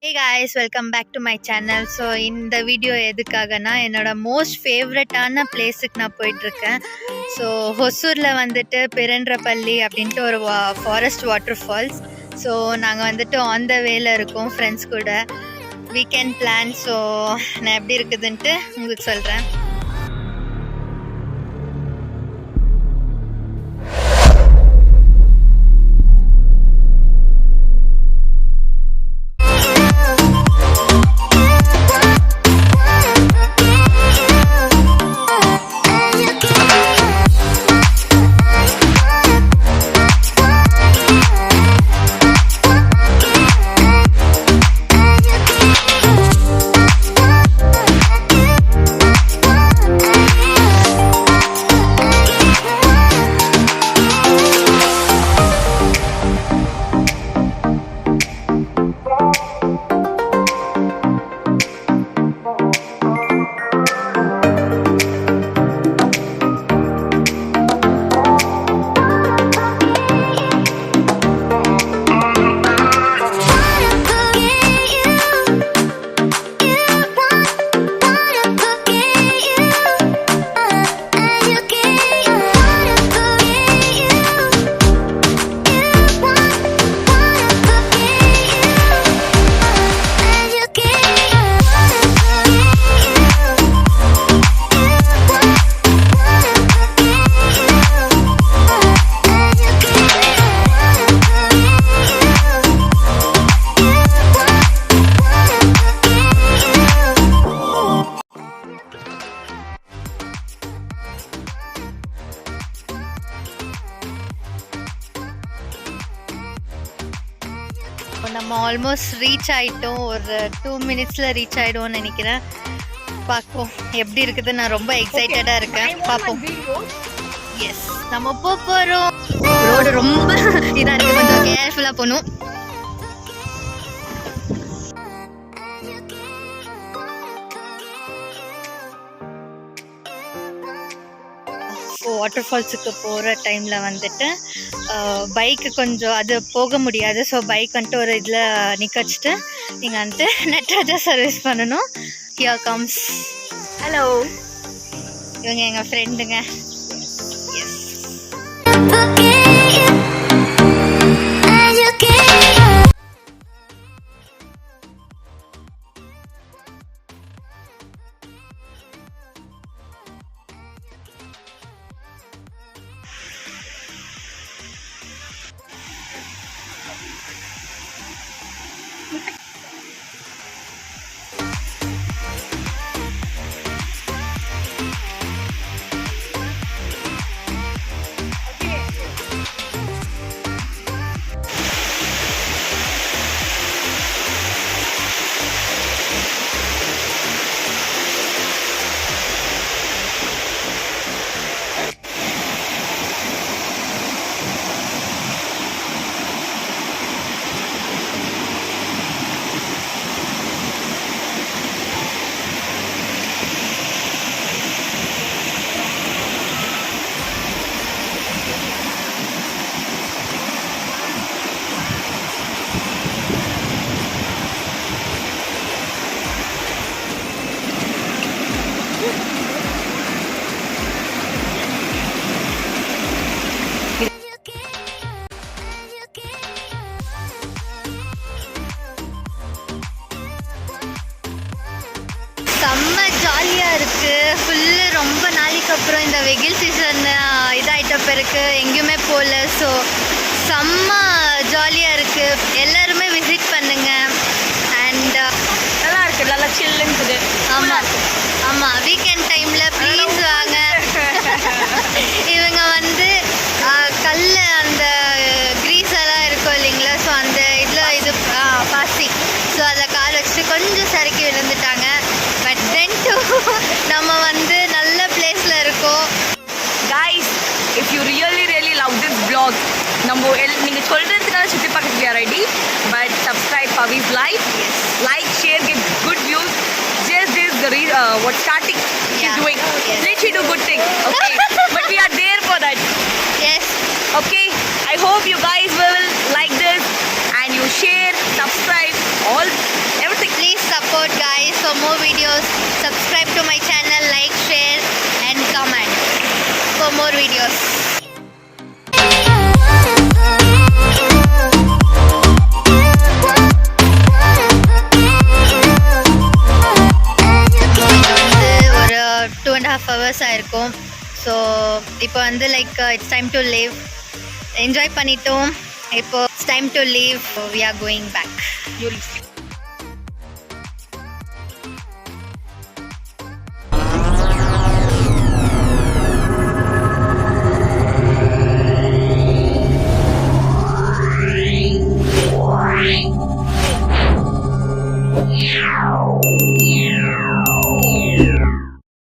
Hey guys, welcome back to my channel. So இந்த video எதுக்காகனா என்னோடய மோஸ்ட் ஃபேவரட்டான பிளேஸுக்கு நான் போயிட்டுருக்கேன். ஸோ ஹொசூரில் வந்துட்டு பிறன்றப்பள்ளி அப்படின்ட்டு ஒரு ஃபாரஸ்ட் வாட்டர் ஃபால்ஸ். ஸோ நாங்கள் வந்துட்டு ஆன் த வேல இருக்கோம் ஃப்ரெண்ட்ஸ் கூட, வீக்கெண்ட் பிளான். ஸோ நான் எப்படி இருக்குதுன்ட்டு உங்களுக்கு சொல்கிறேன். நம்ம ஆல்மோஸ்ட் ரீச் ஆகிட்டோம். ஒரு 2 minutesல ரீச் ஆகிடுவோம்னு நினைக்கிறேன். பார்ப்போம் எப்படி இருக்குது. நான் ரொம்ப எக்ஸைட்டடாக இருக்கேன். பார்ப்போம். எஸ், நம்ம போகிறோம். ரோடு ரொம்ப இதாக இருக்குது, கொஞ்சம் கேர்ஃபுல்லாக போகணும். வாட்டர் ஃபால்ஸுக்கு போகிற டைமில் வந்துட்டு பைக்கு கொஞ்சம் அது போக முடியாது. ஸோ பைக் வந்துட்டு ஒரு இதில் நிற்க வச்சுட்டு நீங்கள் வந்துட்டு நெட்ராஜா சர்வீஸ் பண்ணணும். Here comes. ஹலோ, இவங்க எங்கள் ஃப்ரெண்டுங்க. செம்ம ஜாலியாக இருக்குது. ஃபுல்லு ரொம்ப நாளைக்கு அப்புறம் இந்த வெயில் சீசன் இதாகிட்ட பிறகு எங்கேயுமே போகல. ஸோ செம்ம ஜாலியாக இருக்குது. எல்லாருமே விசிட் பண்ணுங்கள். அண்ட் நல்லா இருக்குது, நல்லா சில்லுன்னு. ஆமாம் ஆமாம், வீக்கெண்ட் டைமில் ப்ளீஸ் வாங்க. இவங்க வந்து கல் அந்த க்ரீஸ் எல்லாம் இருக்கும் இல்லைங்களா, ஸோ அந்த இதில் இது பாசி, ஸோ அதில் கால் வச்சுட்டு கொஞ்சம் சறுக்கி விழுந்துட்டாங்க. பட் தென் நம்ம வந்து நல்ல பிளேஸில் இருக்கோம். Guys, if you really love this vlog, நீங்கள் சொல்கிறதுக்காக சுற்றி பார்க்கறதுக்கு ready. But subscribe Pavi's life, like, share, get good views. Just this the what starting she's doing. Let she do good thing, okay? But we are there for that. Yes. Okay, I hope you guys will like this and you share, subscribe, all hours ஆயிருக்கும். So இப்போ வந்து like it's time to leave. Enjoy பண்ணிட்டோம். இப்போ it's time to leave. We are going back.